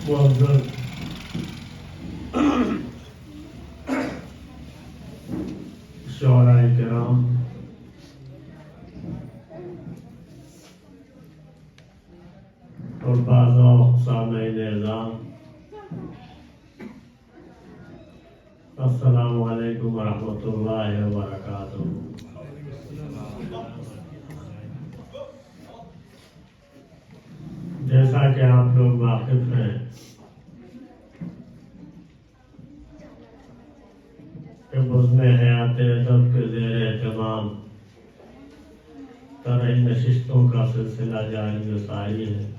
معزز شعراء کرام، اور بعض سامعین اعظام، السلام علیکم ورحمۃ اللہ وبرکاتہ۔ جیسا کہ آپ لوگ واقف ہیں کہ بزم حیات ادب کے زیر اہتمام طرح نشستوں کا سلسلہ جاری و ساری ہے۔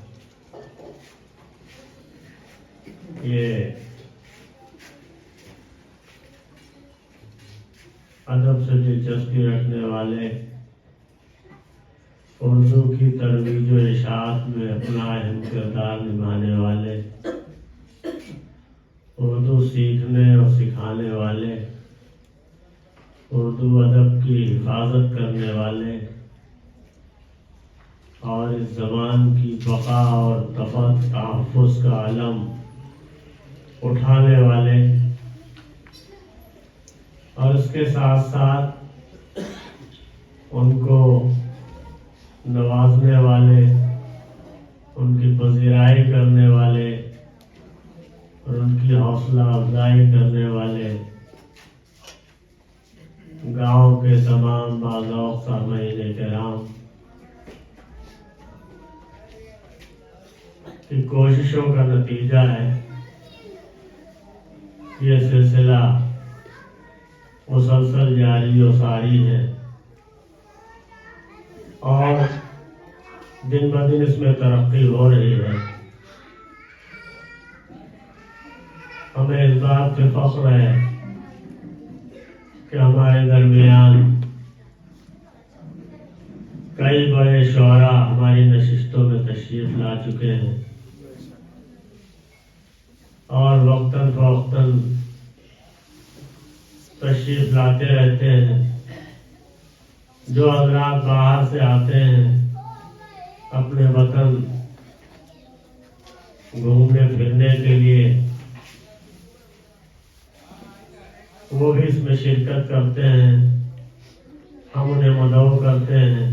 یہ ادب سے دلچسپی رکھنے والے، اردو کی ترویج و اشاعت میں اپنا اہم کردار نبھانے والے، اردو سیکھنے اور سکھانے والے، اردو ادب کی حفاظت کرنے والے اور اس زبان کی بقا اور تحفظ کا علم اٹھانے والے، اور اس کے ساتھ ساتھ ان کو نوازنے والے، ان کی پذیرائی کرنے والے اور ان کی حوصلہ افزائی کرنے والے گاؤں کے تمام باذوق سامعین کرام کی کوششوں کا نتیجہ ہے۔ یہ سلسلہ مسلسل جاری و ساری ہے اور دن بدن اس میں ترقی ہو رہی ہے۔ ہمیں اس بات پہ فخر ہے کہ ہمارے درمیان کئی بڑے شعراء ہماری نشستوں میں تشریف لا چکے ہیں اور وقتاً فوقتاً تشریف لاتے رہتے ہیں۔ جو حضرات باہر سے آتے ہیں اپنے وطن گھومنے پھرنے کے لیے، وہ بھی اس میں شرکت کرتے ہیں۔ ہم انہیں مدعو کرتے ہیں،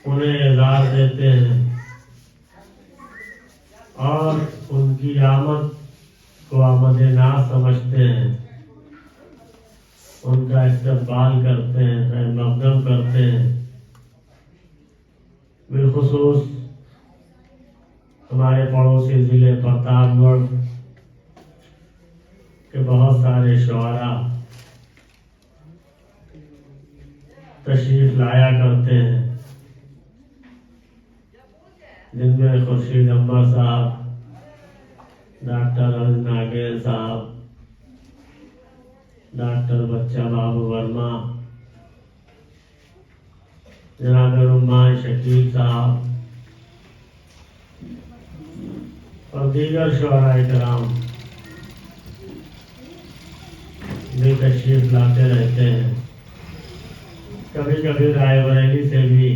انہیں اعزاز دیتے ہیں اور ان کی آمد کو آمد ناز سمجھتے ہیں، ان کا استقبال کرتے ہیں، خیر مقدم کرتے ہیں۔ بالخصوص ہمارے پڑوسی ضلع پرتاپ گڑھ کے بہت سارے شعراء تشریف لایا کرتے ہیں، جن میں خورشید انور صاحب، ڈاکٹر ارجن ناگیل صاحب، ڈاکٹر بچہ بابو ورما، جناب رمان شکیل صاحب اور دیگر شعراء کرام بھی تشریف لاتے رہتے ہیں۔ کبھی کبھی رائے بریلی سے بھی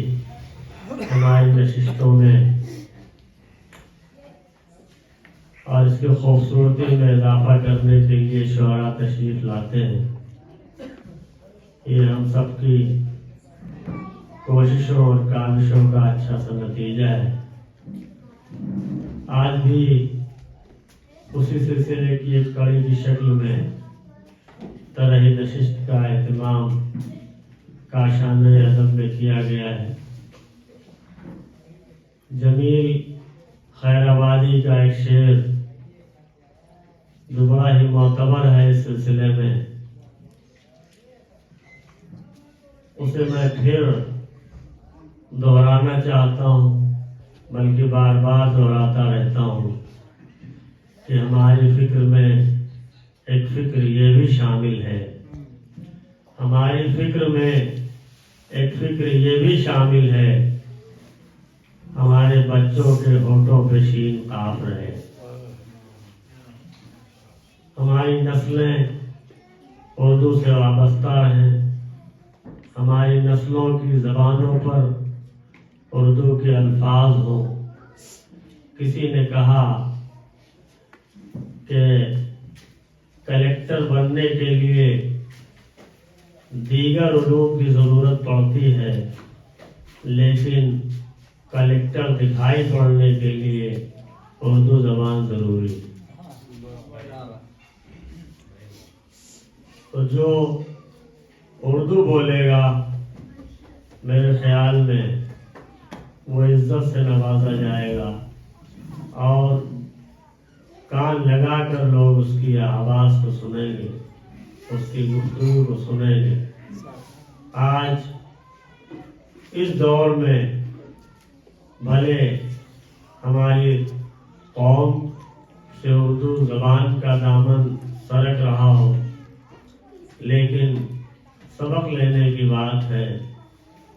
ہماری نشستوں میں اور اس کی خوبصورتی میں اضافہ کرنے کے لیے شعراء تشریف لاتے ہیں۔ یہ ہم سب کی کوششوں اور کاوشوں کا اچھا سا نتیجہ ہے۔ آج بھی اسی سلسلے کی ایک کڑی کی شکل میں طرح نشست کا اہتمام کاشانہ ادب میں کیا گیا ہے۔ جمیل خیر آبادی کا ایک شعر جو بڑا ہی معتبر ہے اس سلسلے میں، اسے میں پھر دہرانا چاہتا ہوں، بلکہ بار بار دہراتا رہتا ہوں کہ ہماری فکر میں ایک فکر یہ بھی شامل ہے، ہماری فکر میں ایک فکر یہ بھی شامل ہے، ہمارے بچوں کے ہونٹوں پہ شین قاف رہے۔ ہماری نسلیں اردو سے وابستہ ہیں، ہماری نسلوں کی زبانوں پر اردو کے الفاظ ہوں، کسی نے کہا کہ کلیکٹر بننے کے لیے دیگر علوم کی ضرورت پڑتی ہے، لیکن کلیکٹر دکھائی پڑنے کے لیے اردو زبان ضروری ہے۔ تو جو اردو بولے گا میرے خیال میں وہ عزت سے نوازا جائے گا اور کان لگا کر لوگ اس کی آواز کو سنیں گے، اس کی گفتگو کو سنیں گے۔ آج اس دور میں بھلے ہماری قوم سے اردو زبان کا دامن سرک رہا ہو، لیکن سبق لینے کی بات ہے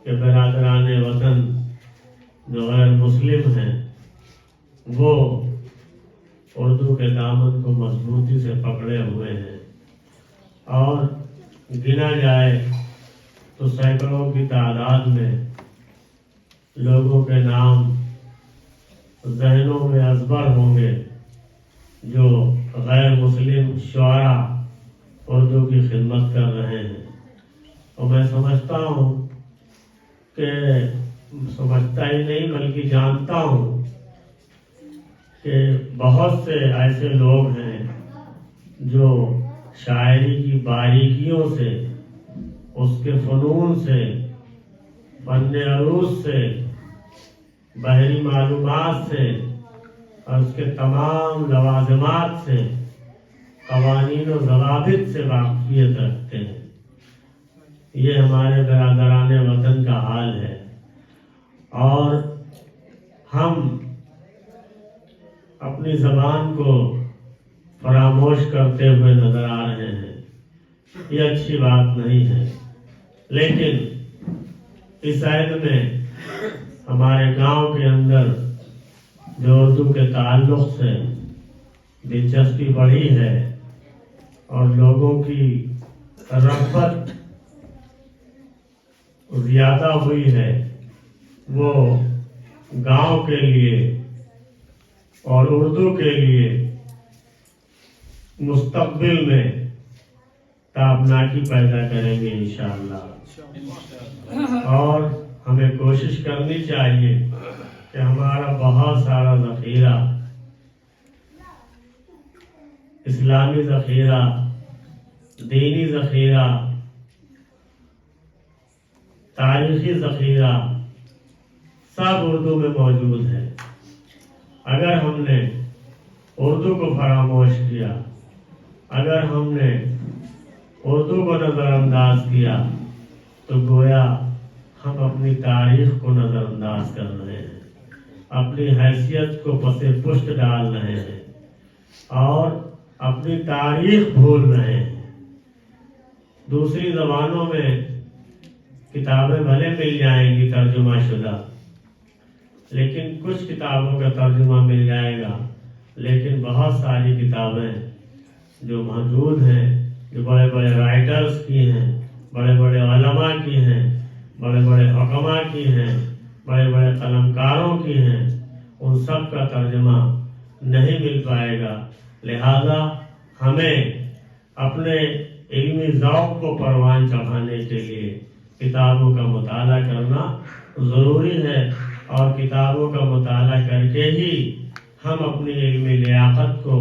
کہ برادران وطن جو غیر مسلم ہیں وہ اردو کے دامن کو مضبوطی سے پکڑے ہوئے ہیں، اور گنا جائے تو سینکڑوں کی تعداد میں لوگوں کے نام ذہنوں میں ازبر ہوں گے جو غیر مسلم شعراء اردو کی خدمت کر رہے ہیں۔ اور میں سمجھتا ہوں کہ سمجھتا ہی نہیں بلکہ جانتا ہوں کہ بہت سے ایسے لوگ ہیں جو شاعری کی باریکیوں سے، اس کے فنون سے، فن عروض سے، بحری معلومات سے اور اس کے تمام لوازمات سے، قوانین و ضوابط سے واقفیت رکھتے ہیں۔ یہ ہمارے برادران وطن کا حال ہے، اور ہم اپنی زبان کو فراموش کرتے ہوئے نظر آ رہے ہیں۔ یہ اچھی بات نہیں ہے، لیکن اس عہد میں ہمارے گاؤں کے اندر جو اردو کے تعلق سے دلچسپی بڑھی ہے اور لوگوں کی رغبت زیادہ ہوئی ہے، وہ گاؤں کے لیے اور اردو کے لیے مستقبل میں تابناکی پیدا کریں گے انشاءاللہ۔ اور ہمیں کوشش کرنی چاہیے کہ ہمارا بہت سارا ذخیرہ، اسلامی ذخیرہ، دینی ذخیرہ، تاریخی ذخیرہ سب اردو میں موجود ہے۔ اگر ہم نے اردو کو فراموش کیا، اگر ہم نے اردو کو نظر انداز کیا، تو گویا ہم اپنی تاریخ کو نظر انداز کر رہے ہیں، اپنی حیثیت کو پس پشت ڈال رہے ہیں اور اپنی تاریخ بھول رہے ہیں۔ دوسری زبانوں میں کتابیں بھلے مل جائیں گی ترجمہ شدہ، لیکن کچھ کتابوں کا ترجمہ مل جائے گا، لیکن بہت ساری کتابیں جو موجود ہیں، جو بڑے بڑے رائٹرز کی ہیں، بڑے بڑے علماء کی ہیں، بڑے بڑے حکماء کی ہیں، بڑے بڑے قلمکاروں کی ہیں، ان سب کا ترجمہ نہیں مل پائے گا۔ لہذا ہمیں اپنے علمی ذوق کو پروان چڑھانے کے لیے کتابوں کا مطالعہ کرنا ضروری ہے، اور کتابوں کا مطالعہ کر کے ہی ہم اپنی علمی لیاقت کو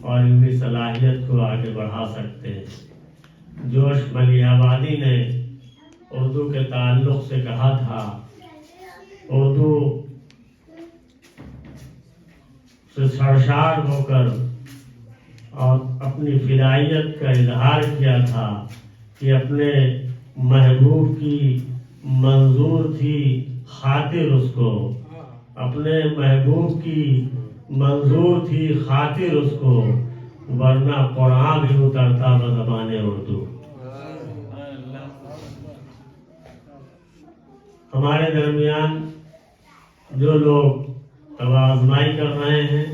اور علمی صلاحیت کو آگے بڑھا سکتے ہیں۔ جوش ملی آبادی نے اردو کے تعلق سے کہا تھا، اردو سے سرشار ہو کر اور اپنی فدائیت کا اظہار کیا تھا کہ اپنے محبوب کی منظور تھی خاطر اس کو، اپنے محبوب کی منظور تھی خاطر اس کو، ورنہ قرآن بھی اترتا بزبان اردو۔ ہمارے درمیان جو لوگ آزمائی کر رہے ہیں،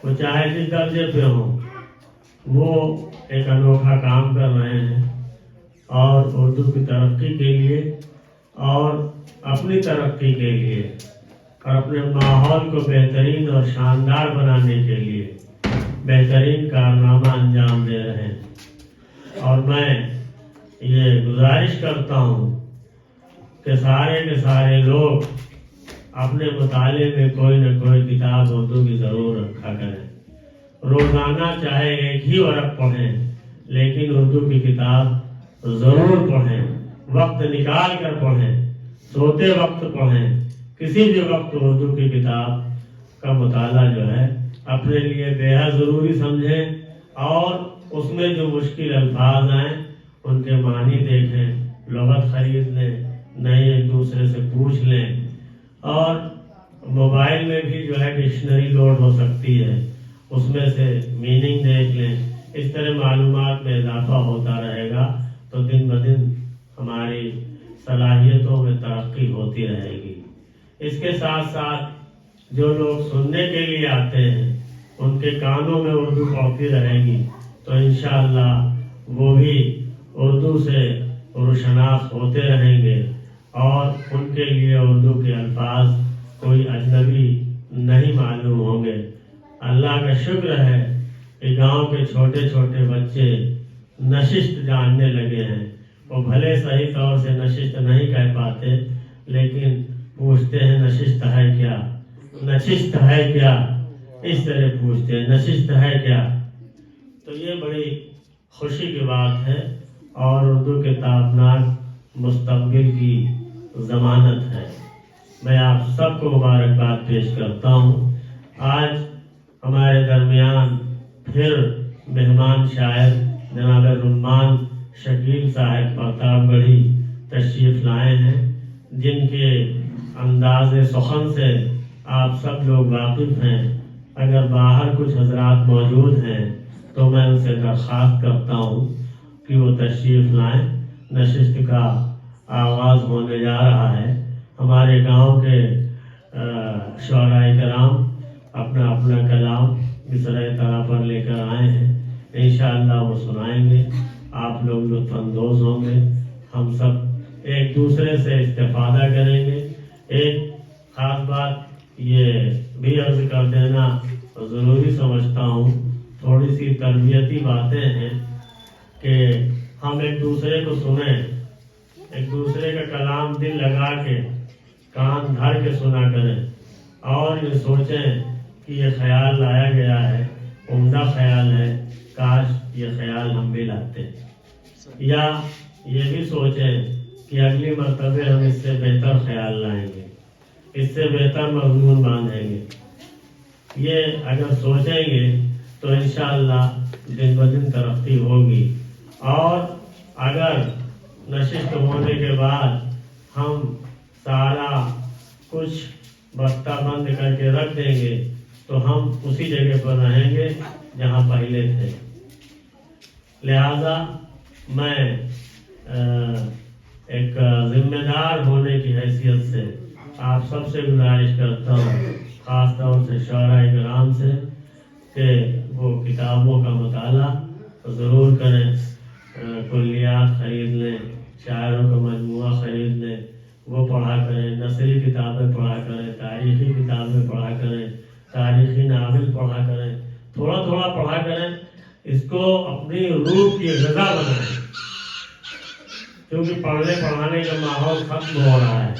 وہ چاہے جس درجے پہ ہوں، وہ ایک انوکھا کام کر رہے ہیں، اور اردو کی ترقی کے لیے اور اپنی ترقی کے لیے اور اپنے ماحول کو بہترین اور شاندار بنانے کے لیے بہترین کارنامہ انجام دے رہے ہیں۔ اور میں یہ گزارش کرتا ہوں کہ سارے کے سارے لوگ اپنے مطالعے میں کوئی نہ کوئی کتاب اردو کی ضرور رکھا کریں۔ روزانہ چاہے ایک ہی ورق پڑھیں، لیکن اردو کی کتاب ضرور پڑھیں، وقت نکال کر پڑھیں، سوتے وقت پڑھیں، کسی بھی وقت اردو کی کتاب کا مطالعہ جو ہے اپنے لیے بے حد ضروری سمجھیں، اور اس میں جو مشکل الفاظ ہیں ان کے معنی دیکھیں، لغت خرید لیں، نئے ایک دوسرے سے پوچھ لیں، اور موبائل میں بھی جو ہے ڈکشنری لوڈ ہو سکتی ہے، اس میں سے میننگ دیکھ لیں۔ اس طرح معلومات میں اضافہ ہوتا رہے گا تو دن بدن ہماری صلاحیتوں میں ترقی ہوتی رہے گی۔ اس کے ساتھ ساتھ جو لوگ سننے کے لیے آتے ہیں ان کے کانوں میں اردو پہنچتی رہے گی تو انشاءاللہ وہ بھی اردو سے روشناس ہوتے رہیں گے، اور ان کے لیے اردو کے الفاظ کوئی اجنبی نہیں معلوم ہوں گے۔ اللہ کا شکر ہے کہ گاؤں کے چھوٹے چھوٹے بچے نشست جاننے لگے ہیں۔ وہ بھلے صحیح طور سے نشست نہیں کہہ پاتے، لیکن پوچھتے ہیں نشست ہے کیا، نشست ہے کیا، اس طرح پوچھتے ہیں نشست ہے کیا۔ تو یہ بڑی خوشی کی بات ہے، اور اردو کے تابناک مستقبل کی ضمانت ہے۔ میں آپ سب کو مبارکباد پیش کرتا ہوں۔ آج ہمارے درمیان پھر مہمان شاعر جناب رمان شکیل صاحب پرتاپ گڑھی تشریف لائے ہیں، جن کے انداز سخن سے آپ سب لوگ واقف ہیں۔ اگر باہر کچھ حضرات موجود ہیں تو میں ان سے درخواست کرتا ہوں کہ وہ تشریف لائیں۔ نشست کا آغاز ہونے جا رہا ہے۔ ہمارے گاؤں کے شعراء کرام اپنا اپنا کلام مصرعِ طرح پر لے کر آئے ہیں، انشاءاللہ وہ سنائیں گے، آپ لوگ لطف اندوز ہوں گے، ہم سب ایک دوسرے سے استفادہ کریں گے۔ ایک خاص بات یہ بھی عرض کر دینا ضروری سمجھتا ہوں، تھوڑی سی تربیتی باتیں ہیں کہ ہم ایک دوسرے کو سنیں، ایک دوسرے کا کلام دل لگا کے کان دھر کے سنا کریں، اور یہ سوچیں کہ یہ خیال لایا گیا ہے، عمدہ خیال ہے، کاش یہ خیال ہم بھی لاتے، یا یہ بھی سوچیں کہ اگلی مرتبہ ہم اس سے بہتر خیال لائیں گے، اس سے بہتر مضمون باندھیں گے۔ یہ اگر سوچیں گے تو انشاءاللہ دن بدن ترقی ہوگی، اور اگر نشست ہونے کے بعد ہم سارا کچھ بستہ بند کر کے رکھ دیں گے تو ہم اسی جگہ پر رہیں گے جہاں پہلے تھے۔ لہذا میں ایک ذمہ دار ہونے کی حیثیت سے آپ سب سے گزارش کرتا ہوں، خاص طور سے شعراء کرام سے، کہ وہ کتابوں کا مطالعہ ضرور کریں، کلیات خرید لیں، شاعروں کا مجموعہ خرید لیں، وہ پڑھا کریں، نثری کتابیں پڑھا کریں، تاریخی کتابیں پڑھا کریں، تاریخی ناول پڑھا کریں، تھوڑا تھوڑا پڑھا کریں، اس کو اپنی روح کی غذا بنائیں، کیونکہ پڑھنے پڑھانے کا ماحول ختم ہو رہا ہے،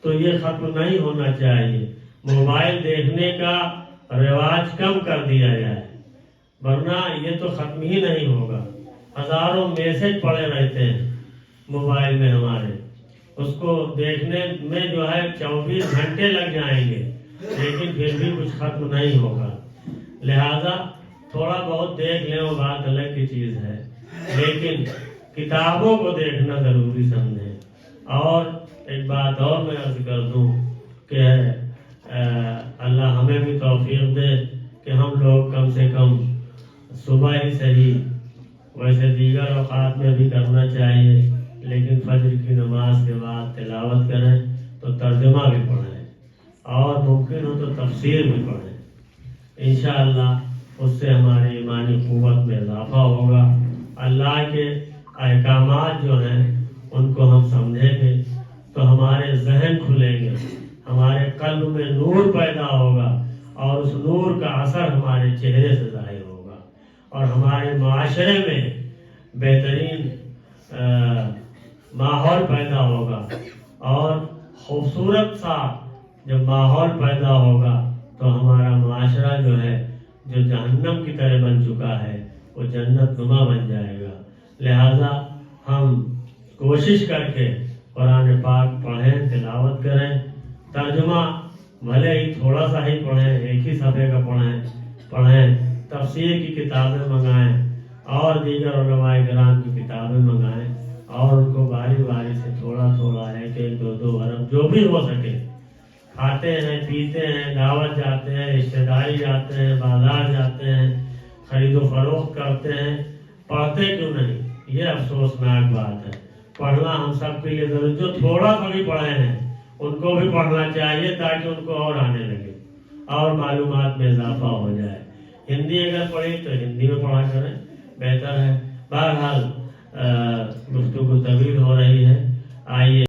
تو یہ ختم نہیں ہونا چاہیے۔ موبائل دیکھنے کا رواج کم کر دیا جائے، ورنہ یہ تو ختم ہی نہیں ہوگا۔ ہزاروں میسج پڑے رہتے ہیں موبائل میں ہمارے، اس کو دیکھنے میں جو ہے 24 گھنٹے لگ جائیں گے، لیکن پھر بھی کچھ ختم نہیں ہوگا۔ لہذا تھوڑا بہت دیکھ لیں وہ بات الگ کی چیز ہے، لیکن کتابوں کو دیکھنا ضروری سمجھیں۔ اور ایک بات اور میں عرض کر دوں کہ اللہ ہمیں بھی توفیق دے کہ ہم لوگ کم سے کم صبح ہی صحیح، ویسے دیگر اوقات میں بھی کرنا چاہیے، لیکن فجر کی نماز کے بعد تلاوت کریں تو ترجمہ بھی پڑھیں، اور ممکن ہو تو تفسیر بھی پڑھیں، انشاءاللہ اس سے ہماری ایمانی قوت میں اضافہ ہوگا۔ اللہ کے احکامات جو ہیں ان کو ہم سمجھیں گے تو ہمارے ذہن کھلیں گے، ہمارے قلب میں نور پیدا ہوگا اور اس نور کا اثر ہمارے چہرے سے ظاہر ہوگا اور ہمارے معاشرے میں بہترین ماحول پیدا ہوگا اور خوبصورت سا جب ماحول پیدا ہوگا تو ہمارا معاشرہ جو ہے جو جہنم کی طرح بن چکا ہے وہ جنت نما بن جائے گا. لہذا ہم کوشش کر کے قرآن پاک پڑھیں، تلاوت کریں، ترجمہ بھلے ہی تھوڑا سا ہی پڑھیں، ایک ہی صفحے کا پڑھیں، تفسیر کی کتابیں منگائیں اور دیگر علماء کرام کی کتابیں منگائیں اور ان کو باری باری سے تھوڑا تھوڑا ایک دو حرف جو بھی ہو سکے کھاتے ہیں، پیتے ہیں، دعوت جاتے ہیں، رشتہ داری جاتے ہیں، بازار جاتے ہیں، خرید و فروخت کرتے ہیں، پڑھتے کیوں نہیں؟ یہ افسوسناک بات ہے. پڑھنا ہم سب کے لیے ضروری، جو تھوڑا سا بھی پڑھے ہیں ان کو بھی پڑھنا چاہیے تاکہ ان کو اور آنے لگے اور معلومات میں اضافہ ہو جائے. ہندی اگر پڑھی تو ہندی میں پڑھا کریں، بہتر ہے. بہرحال گفتگو طویل ہو رہی ہے، آئیے